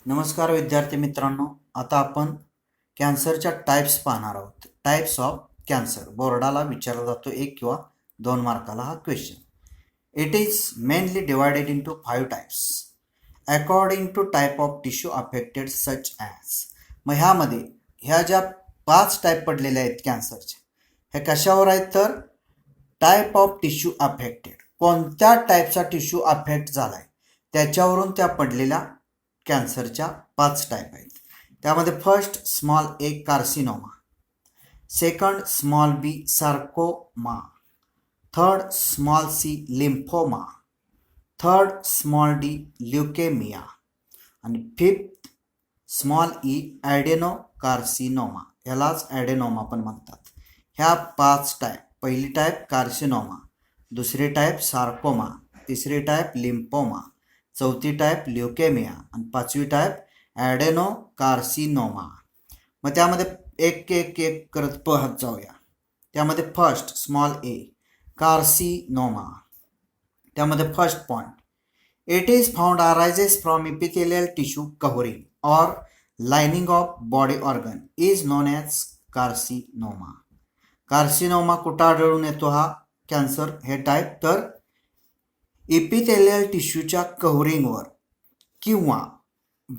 नमस्कार विद्यार्थी मित्रांनो, आता आपण कॅन्सरच्या टाइप्स पाहणार आहोत. टाइप्स ऑफ कॅन्सर बोर्डाला विचारला जातो 1 किंवा 2 मार्काला हा question. It is mainly divided into 5 types according to type of tissue affected such as. मग ह्या ज्या 5 टाईप पडलेल्या आहेत कॅन्सरच्या, हे कशावर आहेत तर टाईप ऑफ टिश्यू अफेक्टेड, कोणत्या टाईपचा टिश्यू अफेक्ट झाला आहे त्याच्यावरून त्या पडलेल्या कॅन्सरच्या 5 टाईप आहेत. त्यामध्ये first small A carcinoma, second small B sarcoma, third small C lymphoma, third small D leukaemia आणि फिफ्थ स्मॉल ई ॲडेनोकार्सिनोमा, यालाच ॲडेनोमा पण म्हणतात. ह्या 5 टाईप, पहिली टाईप कार्सिनोमा, दुसरी टाईप सार्कोमा, तिसरी टाईप लिम्फोमा, चौथी टाईप ल्युकेमिया आणि 5वी टाईप ॲडेनोकार्सिनोमा. मग त्यामध्ये एक एक एक करत पाहत जाऊया. त्यामध्ये फर्स्ट स्मॉल ए कार्सिनोमा, त्यामध्ये first point, it is found arises from epithelial tissue covering or lining of body organ is known as carcinoma. Carcinoma कुठं आढळून येतो हा कॅन्सर, हे टाईप तर इपिथेलियल टिश्यूच्या कव्हरिंगवर किंवा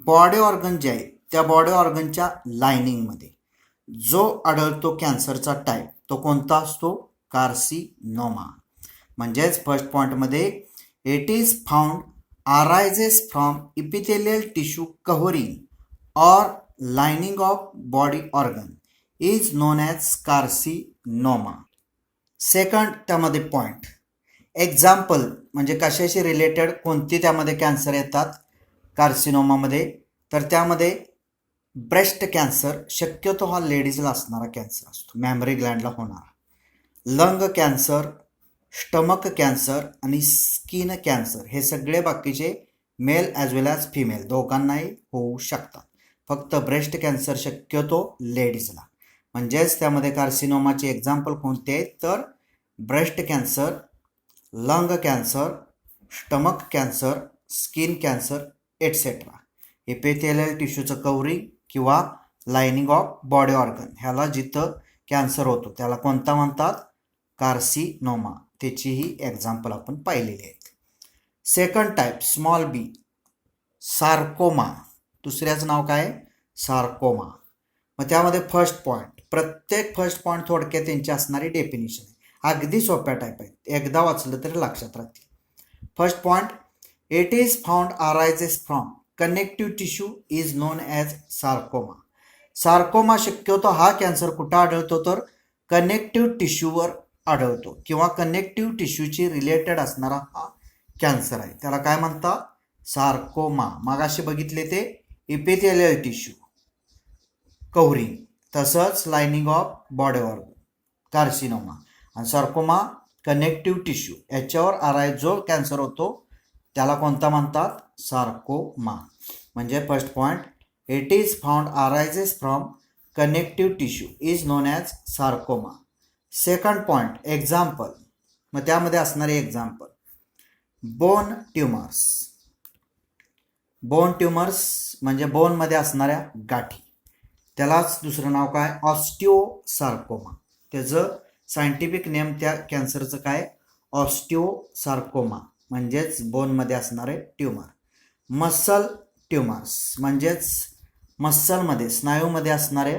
बॉडी ऑर्गन जे आहे त्या बॉडी ऑर्गनच्या लायनिंगमध्ये जो आढळतो कॅन्सरचा टाईप, तो कोणता असतो, कार्सिनोमा. म्हणजेच फर्स्ट पॉईंटमध्ये it is found arises from epithelial tissue covering or lining of body organ is known as carcinoma. Second त्यामध्ये पॉईंट, एक्झाम्पल म्हणजे कशाशी रिलेटेड, कोणती त्यामध्ये कॅन्सर येतात कार्सिनोमामध्ये, तर त्यामध्ये ब्रेस्ट कॅन्सर, शक्यतो हा लेडीजला असणारा कॅन्सर असतो, मॅमरी ग्लँडला होणारा, लंग कॅन्सर, स्टमक कॅन्सर आणि स्किन कॅन्सर, हे सगळे बाकीचे मेल ॲज वेल ॲज फिमेल दोघांनाही होऊ शकतात. फक्त ब्रेस्ट कॅन्सर शक्यतो लेडीजला. म्हणजेच त्यामध्ये कार्सिनोमाचे एक्झाम्पल कोणते आहेत तर breast cancer, lung cancer, stomach cancer, skin cancer etcetera. Epithelial टिश्यूचं कव्हरिंग किंवा लाइनिंग ऑफ बॉडी ऑर्गन ह्याला जिथं कॅन्सर होतो त्याला कोणता म्हणतात, कार्सिनोमा. त्याचीही एक्झाम्पल आपण पाहिलेली आहेत. Second type small B sarcoma, दुसऱ्याचं नाव काय, सार्कोमा. मग त्यामध्ये फर्स्ट पॉईंट, प्रत्येक फर्स्ट पॉईंट थोडक्यात त्यांची असणारी डेफिनेशन आहे, अगदी सोप्या टाईप आहेत, एकदा वाचलं तरी लक्षात राहतील. First point, it is found arises from connective tissue is known as sarcoma. Sarcoma शक्यतो हा कॅन्सर कुठं आढळतो तर कनेक्टिव्ह टिश्यूवर आढळतो किंवा कनेक्टिव्ह टिश्यूची रिलेटेड असणारा हा कॅन्सर आहे, त्याला काय म्हणतात, सार्कोमा. मगाशी बघितले ते इपिथेलियल टिश्यू कव्हरिंग, तसंच lining of body organ carcinoma, आणि सार्कोमा कनेक्टिव्ह टिश्यू, याच्यावर जो कॅन्सर होतो त्याला कोणता म्हणतात, सार्कोमा. म्हणजे first point, it is found arises from connective tissue is known as sarcoma. Second point example, मग त्यामध्ये असणारे example, bone tumours. Bone tumours म्हणजे बोनमध्ये असणाऱ्या गाठी, त्यालाच दुसरं नाव काय, ऑस्टिओसार्कोमा. त्याचं सायंटिफिक नेम त्या कॅन्सरचं काय, ऑस्टिओसार्कोमा, म्हणजेच बोनमध्ये असणारे ट्युमर. मसल ट्युमर्स म्हणजेच मसलमध्ये, स्नायूमध्ये असणारे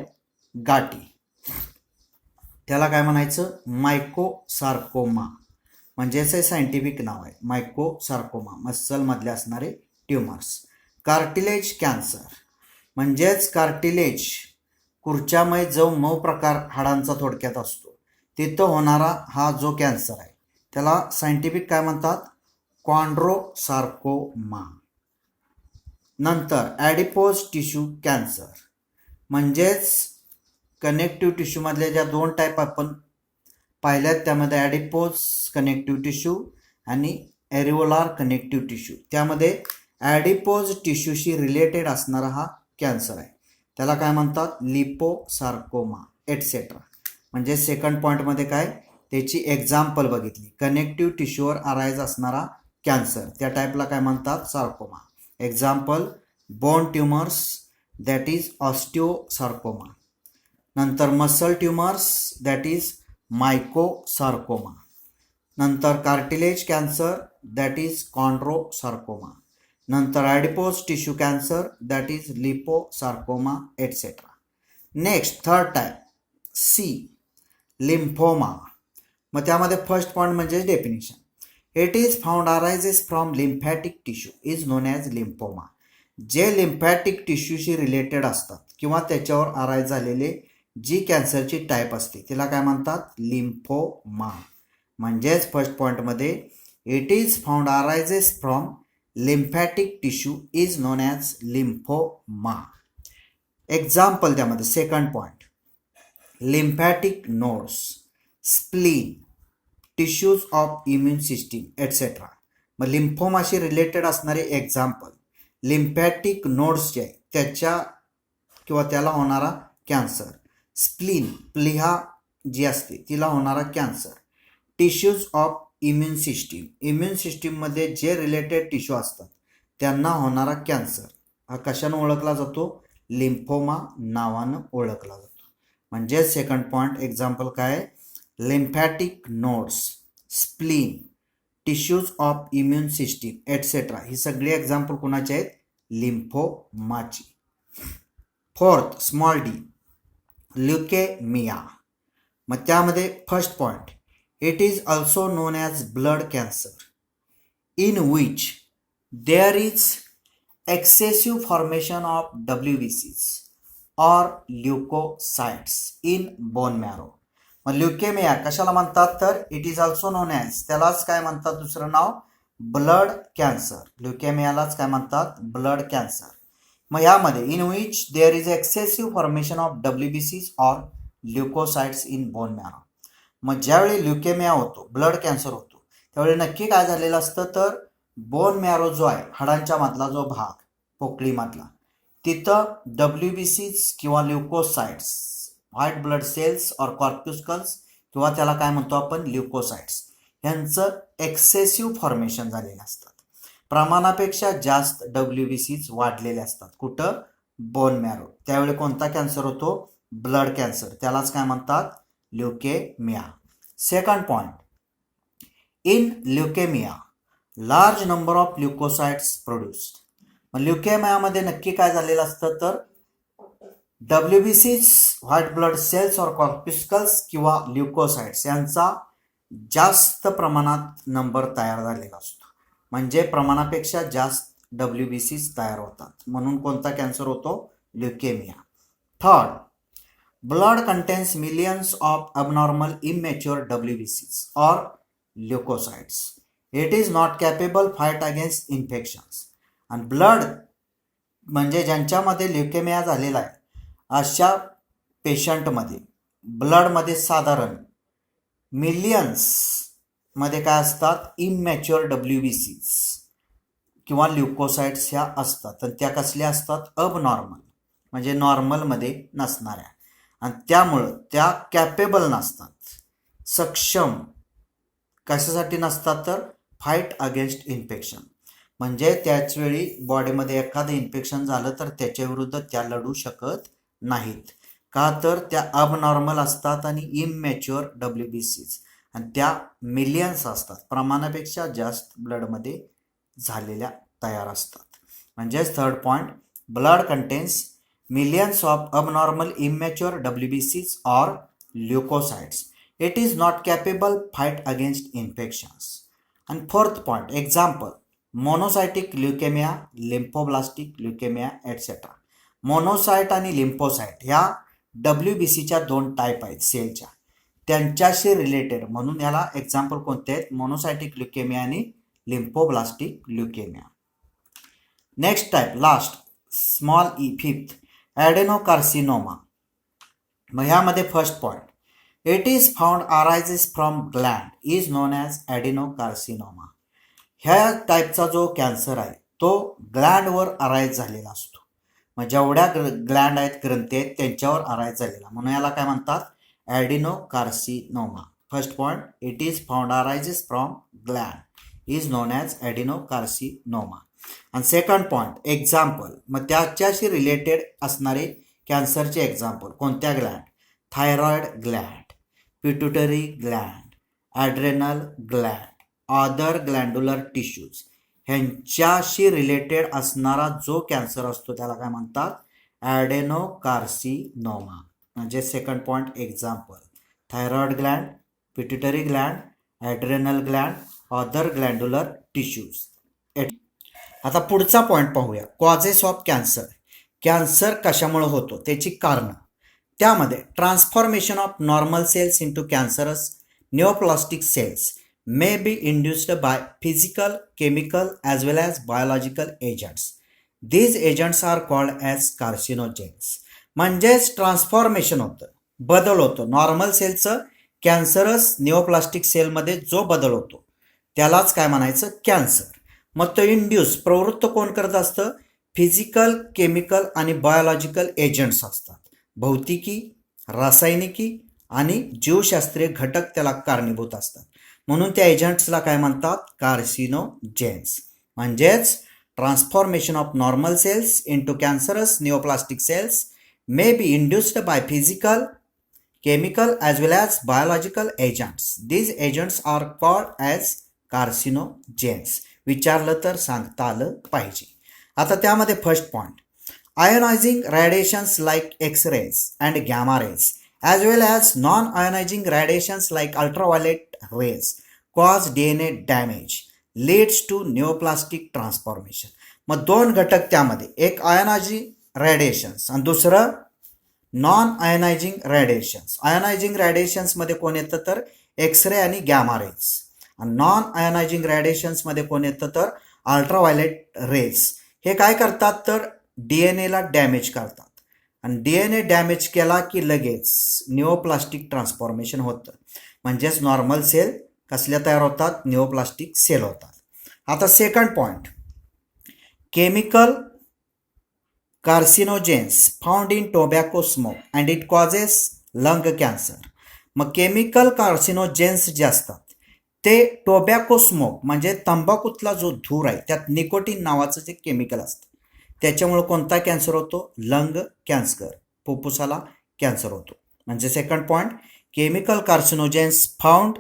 गाठी, त्याला काय म्हणायचं, मायकोसार्कोमा, म्हणजेच हे सायंटिफिक नाव आहे, मायकोसार्कोमा, मसलमधले असणारे ट्युमर्स. कार्टिलेज कॅन्सर म्हणजेच कार्टिलेज, खुर्च्यामय जो मऊ प्रकार हाडांचा थोडक्यात असतो तिथं होणारा हा जो कॅन्सर आहे त्याला सायंटिफिक काय म्हणतात, कॉन्ड्रोसार्कोमा. नंतर ॲडिपोज टिश्यू कॅन्सर म्हणजेच कनेक्टिव्ह टिश्यूमधल्या ज्या 2 टाईप आपण पाहिल्यात त्यामध्ये ॲडिपोज कनेक्टिव्ह टिश्यू आणि एरिओलार कनेक्टिव्ह टिश्यू, त्यामध्ये ॲडिपोज टिश्यूशी रिलेटेड असणारा हा कॅन्सर आहे, त्याला काय म्हणतात, लिपोसार्कोमा एटसेट्रा. म्हणजे सेकंड पॉईंटमध्ये काय, त्याची एक्झाम्पल बघितली, कनेक्टिव्ह टिश्यूवर अरायज असणारा कॅन्सर, त्या टाईपला काय म्हणतात, sarcoma. Example bone tumours that is osteosarcoma, नंतर muscle tumours that is myosarcoma, नंतर cartilage cancer that is chondrosarcoma, नंतर adipose tissue cancer that is liposarcoma etcetera. Next third type C lymphoma. मग त्यामध्ये फर्स्ट पॉईंट म्हणजे definition. It is found arises from lymphatic tissue is known as lymphoma. जे lymphatic टिश्यूशी related असतात किंवा त्याच्यावर arise झालेले जी कॅन्सरची टाईप असते तिला काय म्हणतात, लिम्फोमा. म्हणजेच फर्स्ट पॉईंटमध्ये it is found arises from lymphatic tissue is known as lymphoma. Example त्यामध्ये second point lymphatic nodes, spleen, tissues of immune system etcetera. मग लिम्फोमाशी रिलेटेड असणारे एक्झाम्पल लिम्फॅटिक नोड्स जे आहे त्याच्या किंवा त्याला होणारा कॅन्सर, स्प्लीन प्लिहा जी असते तिला होणारा cancer, tissues of immune system immune सिस्टीममध्ये जे रिलेटेड टिश्यू असतात त्यांना होणारा कॅन्सर हा कशानं ओळखला जातो, लिम्फोमा नावानं ओळखला जातो. म्हणजे सेकंड पॉईंट एक्झाम्पल काय, lymphatic nodes, spleen, tissues of immune system etcetera ही सगळी एक्झाम्पल कोणाची आहेत, लिम्फोमाची. Fourth small D leukaemia. मग त्यामध्ये first point it is also known as blood cancer in which there is excessive formation of WBCs or leukocytes in bone marrow. मग leukaemia कशाला म्हणतात तर it is also known as, त्यालाच काय म्हणतात दुसरं नाव ब्लड कॅन्सर. ल्युकेमियालाच काय म्हणतात, ब्लड कॅन्सर. मग यामध्ये in which there is excessive formation of WBCs or leukocytes in bone marrow. मग ज्यावेळी ल्युकेमिया होतो, ब्लड कॅन्सर होतो, त्यावेळी नक्की काय झालेलं असतं तर बोन मॅरो जो आहे हाडांच्या मधला जो भाग पोकळीमधला तिथं WBCs किंवा ल्युकोसाइट्स व्हाईट ब्लड सेल्स और कॉर्प्युस्कल्स किंवा त्याला काय म्हणतो आपण ल्युकोसाइट्स यांचं एक्सेसिव्ह फॉर्मेशन झालेलं असतात. प्रमाणापेक्षा जास्त WBCs वाढलेले असतात कुठं, बोन मॅरो. त्यावेळी कोणता कॅन्सर होतो, ब्लड कॅन्सर, त्यालाच काय म्हणतात leukaemia. Second point in leukaemia large number of leucocytes produced. मग ल्युकेमियामध्ये नक्की काय झालेलं असतं तर WBCs व्हाईट ब्लड सेल्स और कॉर्प्युस्कल्स किंवा ल्युकोसाइट्स यांचा जास्त प्रमाणात नंबर तयार झालेला असतो. म्हणजे प्रमाणापेक्षा जास्त WBCs तयार होतात म्हणून कोणता कॅन्सर होतो, leukaemia. Third blood contains millions of abnormal immature WBCs और leucocytes. It is not capable fight against infections. आणि ब्लड म्हणजे ज्यांच्यामध्ये ल्युकेमिया झालेला आहे अशा पेशंटमध्ये ब्लडमध्ये साधारण मिलियन्समध्ये काय असतात, इमॅच्युअर WBCs किंवा ल्युकोसाइट्स ह्या असतात. आणि त्या कसल्या असतात, अबनॉर्मल म्हणजे नॉर्मलमध्ये नसणाऱ्या, आणि त्यामुळं त्या कॅपेबल नसतात, सक्षम कशासाठी नसतात तर फाईट अगेन्स्ट इन्फेक्शन. म्हणजे त्याचवेळी बॉडीमध्ये एखादं इन्फेक्शन झालं तर त्याच्याविरुद्ध त्या लढू शकत नाहीत. का तर त्या अबनॉर्मल असतात आणि इमॅच्युअर WBCs आणि त्या मिलियन्स असतात, प्रमाणापेक्षा जास्त ब्लडमध्ये झालेल्या तयार असतात. म्हणजेच third point blood contains millions of abnormal immature WBCs और leucocytes. It is not capable fight against infections. आणि fourth point example monocytic leukaemia, lymphoblastic leukaemia etcetera. Monocyte आणि लिम्फोसाइट ह्या WBCच्या दोन टाईप आहेत सेलच्या, त्यांच्याशी रिलेटेड म्हणून याला एक्झाम्पल कोणते आहेत, मोनोसायटिक ल्युकेमिया आणि lymphoblastic leukaemia. Next type last small E fifth adenocarcinoma. मग ह्यामध्ये first point it is found arises from gland is known as adenocarcinoma. ह्या टाईपचा जो कॅन्सर आहे तो ग्लँडवर अराईज झालेला असतो. मग जेवढ्या ग्लँड आहेत, ग्रंथी आहेत त्यांच्यावर अराईज झालेला, म्हणून याला काय म्हणतात, adenocarcinoma. First point it is found arises from gland is known as adenocarcinoma. आणि सेकंड पॉईंट एक्झाम्पल, मग त्याच्याशी रिलेटेड असणारे कॅन्सरचे एक्झाम्पल कोणत्या gland? Thyroid gland, pituitary gland, adrenal gland, other glandular tissues, ह्यांच्याशी रिलेटेड असणारा जो कॅन्सर असतो त्याला काय म्हणतात? ॲडेनोकार्सिनोमा. म्हणजे second point example, thyroid gland, pituitary gland, adrenal gland, other glandular tissues. आता पुढचा पॉईंट पाहूया, कॉजेस ऑफ कॅन्सर. कॅन्सर कशामुळे होतो त्याची कारणं. त्यामध्ये transformation of normal cells into cancerous neoplastic cells may be induced by physical, chemical as well as biological agents. These agents are called as carcinogens. म्हणजेच transformation होतं, बदल होतो नॉर्मल सेलचं कॅन्सरस निओप्लास्टिक सेलमध्ये जो बदल होतो त्यालाच काय म्हणायचं? कॅन्सर. मग तो इंड्यूस प्रवृत्त कोण करत असतं? फिजिकल, केमिकल आणि बायोलॉजिकल एजंट्स असतात. भौतिकी, रासायनिकी आणि जीवशास्त्रीय घटक त्याला कारणीभूत असतात. म्हणून त्या एजंट्सला काय म्हणतात? कार्सिनोजेन्स. म्हणजेच transformation of normal cells into cancerous neoplastic cells may be induced by physical, chemical as well as biological agents. These agents are called as carcinogens. विचारलं तर सांगता आलं पाहिजे. आता त्यामध्ये first point, ionising radiations like X-rays and gamma rays as well as non-ionizing radiations like ultraviolet rays cause DNA damage, leads to neoplastic transformation. मग दोन घटक त्यामध्ये, एक आयोनायझिंग रेडिएशन्स आणि दुसरं नॉन आयोनायझिंग रेडिएशन्स. आयोनायझिंग रेडिएशन्समध्ये कोण येतं तर एक्स-रे आणि गॅमा रेज, आणि नॉन आयोनायझिंग रेडिएशन्समध्ये कोण येतं तर अल्ट्राव्हायलेट रेज. हे काय करतात तर DNA ला डॅमेज करतात, आणि DNA डॅमेज केला की लगेच निओप्लास्टिक ट्रान्सफॉर्मेशन होतं. म्हणजेच नॉर्मल सेल कसल्या तयार होतात? निओप्लास्टिक सेल होतात. आता second point, chemical carcinogens found in tobacco smoke and it causes lung cancer. मग केमिकल कार्सिनोजेन्स जे असतात ते टोबॅको स्मोक म्हणजे तंबाखूतला जो धूर आहे त्यात निकोटीन नावाचं जे केमिकल असतं त्याच्यामुळे कोणता कॅन्सर होतो? लंग कॅन्सर, फुफ्फुसाला कॅन्सर होतो. म्हणजे second point, chemical carcinogens found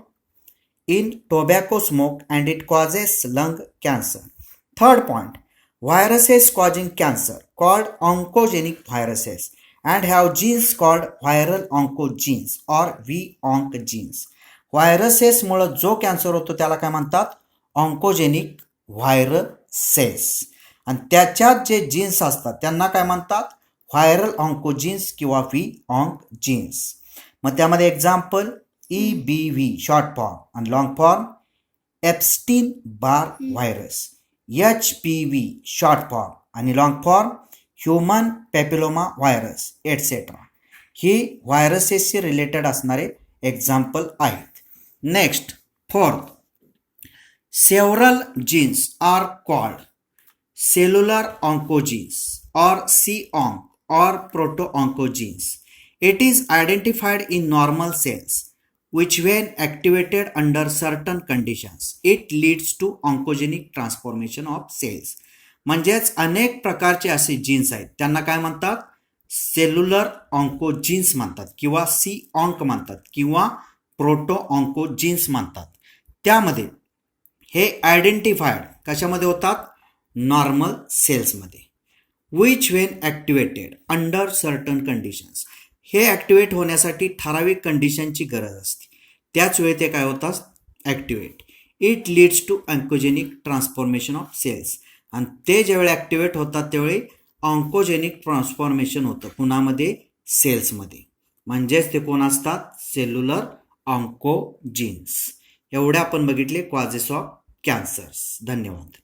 in tobacco smoke and it causes lung cancer. Third point, viruses causing cancer called oncogenic viruses and have genes called viral oncogenes or V-onc genes. व्हायरसेसमुळे जो cancer होतो त्याला काय म्हणतात? Oncogenic viruses, आणि त्याच्यात जे jeans असतात त्यांना काय म्हणतात? व्हायरल ऑन्कोजीन्स किंवा V-onc जीन्स. मग त्यामध्ये एक्झाम्पल EBV शॉर्ट फॉर्म आणि long form Epstein Barr virus, HPV short form आणि long form human papilloma virus etcetera. ही व्हायरसेसशी रिलेटेड असणारे एक्झाम्पल आहेत. Next fourth, several genes are called cellular oncogenes or C-onc or proto-oncogenes. It is identified in normal cells which when activated under certain conditions it leads to oncogenic transformation of cells. म्हणजेच अनेक प्रकारचे असे jeans आहेत त्यांना काय म्हणतात? Cellular oncogenes म्हणतात किंवा C-onc म्हणतात किंवा प्रोटो ऑन्कोजीन्स म्हणतात. त्यामध्ये हे आयडेंटिफाईड कशामध्ये होतात? नॉर्मल सेल्समध्ये. Which when activated under certain conditions. हे ॲक्टिवेट होण्यासाठी ठराविक कंडिशनची गरज असते, त्याच वेळी ते काय होतात? Activate. It leads to oncogenic transformation of cells. आणि ते ज्यावेळी ॲक्टिवेट होतात त्यावेळी ऑन्कोजेनिक ट्रान्सफॉर्मेशन होतं कुणामध्ये? सेल्समध्ये. म्हणजेच ते कोण असतात? Cellular oncogenes. एवढे आपण बघितले कॉजेस ऑफ कॅन्सर्स. धन्यवाद.